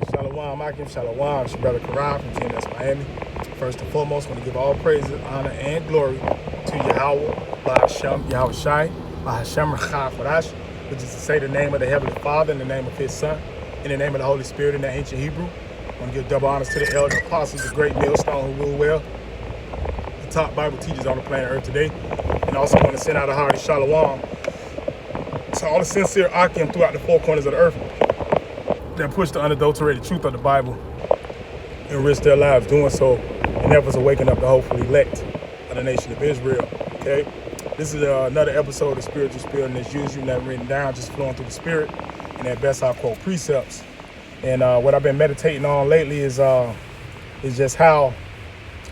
Shalom, Akim, Shalom. It's your brother Karai from TNS Miami. First and foremost, I want to give all praises, honor, and glory to Yahweh, Ba'ashem, Yahweh Shai, Ba'ashem Rachafarash, which is to say the name of the Heavenly Father, in the name of His Son, in the name of the Holy Spirit, in the ancient Hebrew. I want to give double honors to the elder apostles, the great millstone who rule well, the top Bible teachers on the planet Earth today. And also want to send out a hearty Shalom to all the sincere Akim throughout the four corners of the earth that push the unadulterated truth of the Bible and risk their lives doing so, and efforts of waking up the hopeful elect of the nation of Israel. Okay, this is another episode of Spiritual Spirit, and as usual, nothing written down, just flowing through the Spirit. And at best, I'll quote precepts. And what I've been meditating on lately is just how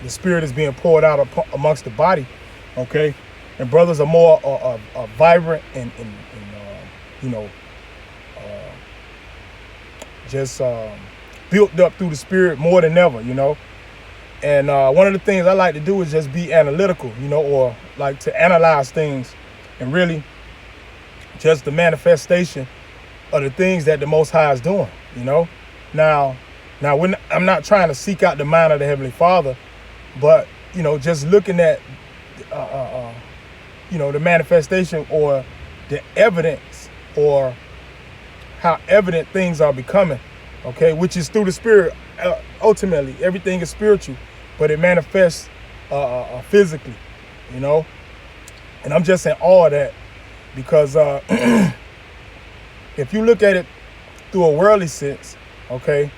the Spirit is being poured out amongst the body. Okay, and brothers are more vibrant and just built up through the Spirit more than ever, And one of the things I like to do is just be analytical, or like to analyze things, and really just the manifestation of the things that the Most High is doing, Now I'm not trying to seek out the mind of the Heavenly Father, but, just looking at, the manifestation or the evidence, or how evident things are becoming, okay, which is through the Spirit. Ultimately, everything is spiritual, but it manifests physically, And I'm just in awe of that, because if you look at it through a worldly sense, okay,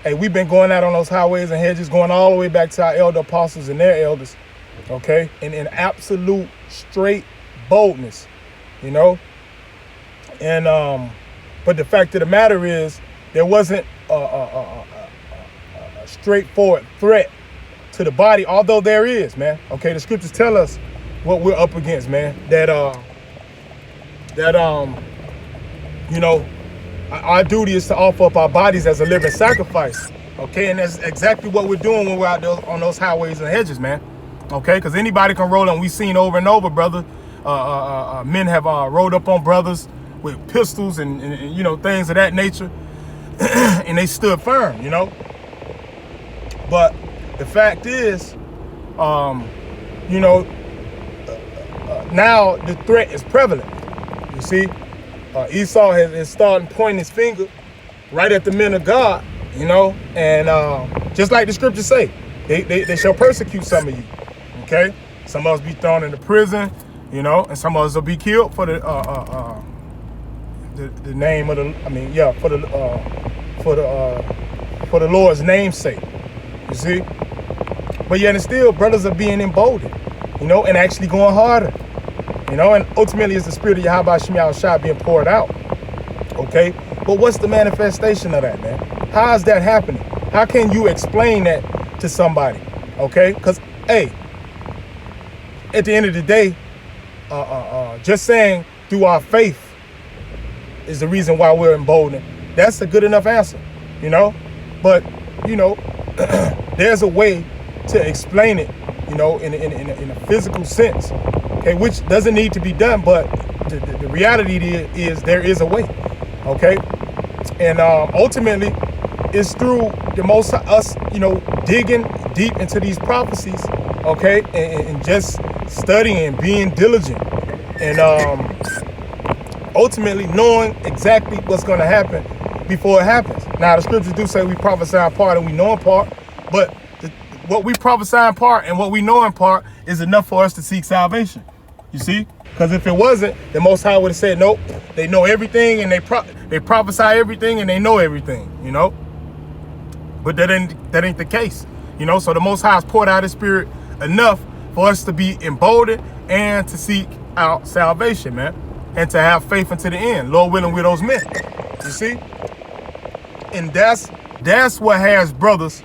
hey, we've been going out on those highways and hedges, going all the way back to our elder apostles and their elders, okay, and in absolute straight boldness, and but the fact of the matter is, there wasn't a straightforward threat to the body, although there is, man. Okay, the scriptures tell us what we're up against, man. Our duty is to offer up our bodies as a living sacrifice. Okay, and that's exactly what we're doing when we're out there on those highways and hedges, man. Okay, because anybody can roll, and we've seen over and over, brother. Men have rolled up on brothers with pistols and things of that nature, and they stood firm, But the fact is, now the threat is prevalent. You see, Esau is starting pointing his finger right at the men of God, and just like the scriptures say, they shall persecute some of you. Okay, some of us be thrown into prison, and some of us will be killed for the name of for the Lord's name's sake. You see, but yet and still, brothers are being emboldened, and actually going harder, and ultimately it's the Spirit of Yahweh Shai Shai being poured out. Okay, but what's the manifestation of that, man? How is that happening? How can you explain that to somebody? Okay, because hey, at the end of the day, just saying through our faith is the reason why we're emboldened. That's a good enough answer, But there's a way to explain it, in a physical sense, okay, which doesn't need to be done. But the reality is there is a way, okay, and ultimately it's through the most us, digging deep into these prophecies, okay, and just studying, being diligent, and ultimately knowing exactly what's going to happen before it happens. Now, the scriptures do say we prophesy in part and we know in part, but what we prophesy in part and what we know in part is enough for us to seek salvation. You see? Because if it wasn't, the Most High would have said, nope, they know everything and they prophesy everything and they know everything, But that ain't the case, So the Most High has poured out His Spirit enough for us to be emboldened and to seek out salvation, man, and to have faith unto the end, Lord willing, with those men. You see? And that's what has brothers,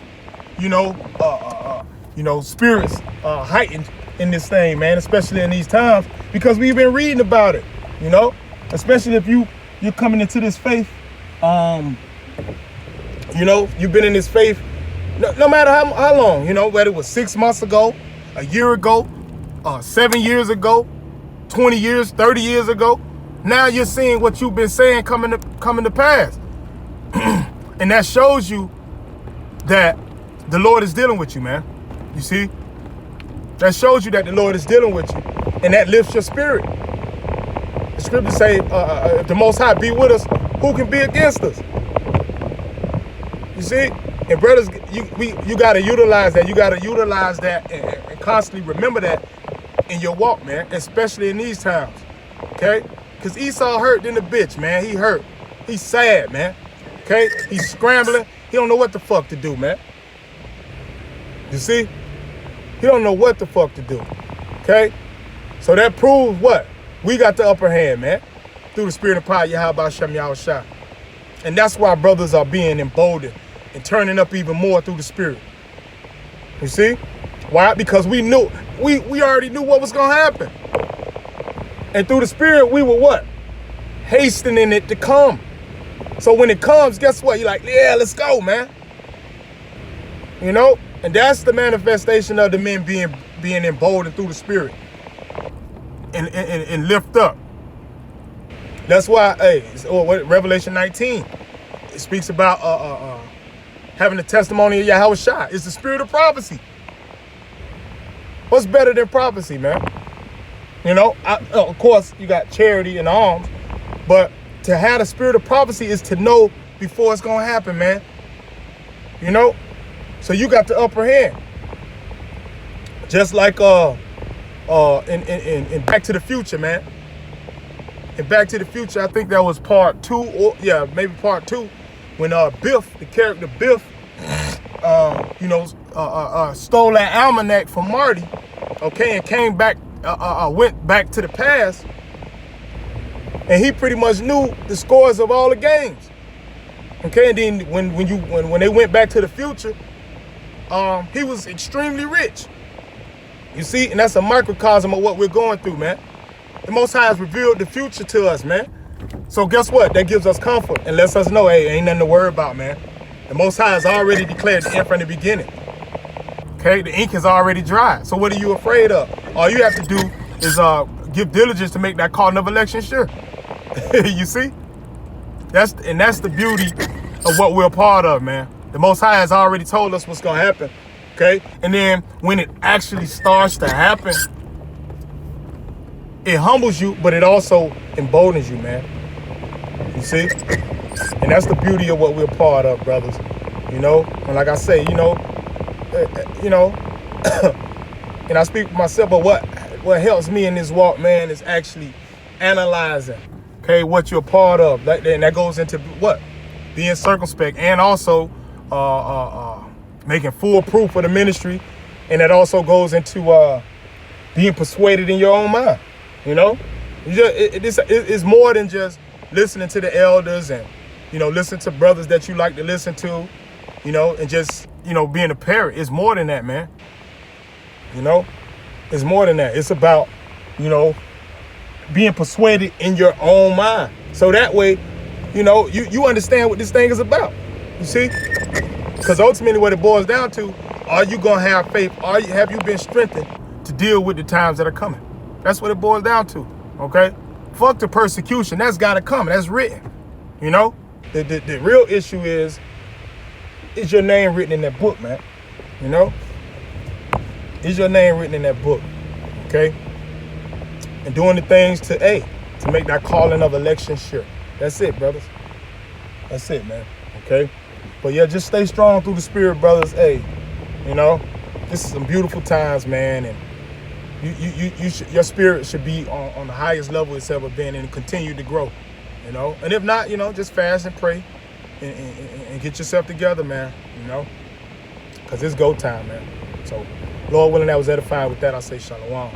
spirits heightened in this thing, man, especially in these times, because we've been reading about it, especially if you're coming into this faith, you've been in this faith no matter how long, whether it was 6 months ago, a year ago, 7 years ago, 20 years, 30 years ago. Now you're seeing what you've been saying coming to pass. And that shows you that the Lord is dealing with you, man. You see? That shows you that the Lord is dealing with you. And that lifts your spirit. The scriptures say, if the Most High be with us, who can be against us? You see? And brothers, you got to utilize that. You got to utilize that and constantly remember that in your walk, man, especially in these times, okay? Because Esau hurt than the bitch, man. He hurt. He's sad, man, okay? He's scrambling. He don't know what the fuck to do, man. You see? He don't know what the fuck to do, okay? So that proves what? We got the upper hand, man, through the spirit of power, Yahweh Shem Yahushua. And that's why brothers are being emboldened and turning up even more through the spirit. You see? Why? Because we knew, we already knew what was gonna happen. And through the spirit, we were what? Hastening it to come. So when it comes, guess what? You're like, yeah, let's go, man. You know? And that's the manifestation of the men being emboldened through the spirit. And lift up. That's why, hey, Revelation 19, it speaks about having the testimony of Yahweh Shai. It's the spirit of prophecy. What's better than prophecy, man? You know, of course, you got charity and alms, but to have the spirit of prophecy is to know before it's gonna happen, man. You know, so you got the upper hand. Just like in Back to the Future, man. In Back to the Future, I think that was part 2, or yeah, maybe part 2, when Biff, the character Biff, stole that almanac from Marty, okay, and came back, went back to the past, and he pretty much knew the scores of all the games, okay. And then when they went back to the future, he was extremely rich. You see, and that's a microcosm of what we're going through, man. The Most High has revealed the future to us, man. So guess what? That gives us comfort and lets us know, hey, ain't nothing to worry about, man. The Most High has already declared the end from the beginning. Okay, the ink is already dry. So what are you afraid of? All you have to do is give diligence to make that call of election sure. You see? That's the beauty of what we're a part of, man. The Most High has already told us what's gonna happen. Okay? And then when it actually starts to happen, it humbles you, but it also emboldens you, man. You see? And that's the beauty of what we're a part of, brothers. You know? And like I say, and I speak for myself, but what helps me in this walk, man, is actually analyzing, okay, what you're a part of. And that goes into what? Being circumspect, and also making full proof of the ministry. And that also goes into being persuaded in your own mind. You know, it's more than just listening to the elders and, listen to brothers that you like to listen to, and just, being a parrot. It's more than that, man. It's more than that. It's about, being persuaded in your own mind. So that way, you understand what this thing is about. You see? Because ultimately what it boils down to, are you going to have faith? Have you been strengthened to deal with the times that are coming? That's what it boils down to, okay? Fuck the persecution. That's got to come. That's written, The real issue is your name written in that book, man? Is your name written in that book, okay? And doing the things to make that calling of election sure. That's it, brothers. That's it, man, okay? But yeah, just stay strong through the spirit, brothers. This is some beautiful times, man, and your spirit should be on the highest level it's ever been and continue to grow, And if not, just fast and pray and get yourself together, man, because it's go time, man. So, Lord willing, that was edified. With that, I say shalom.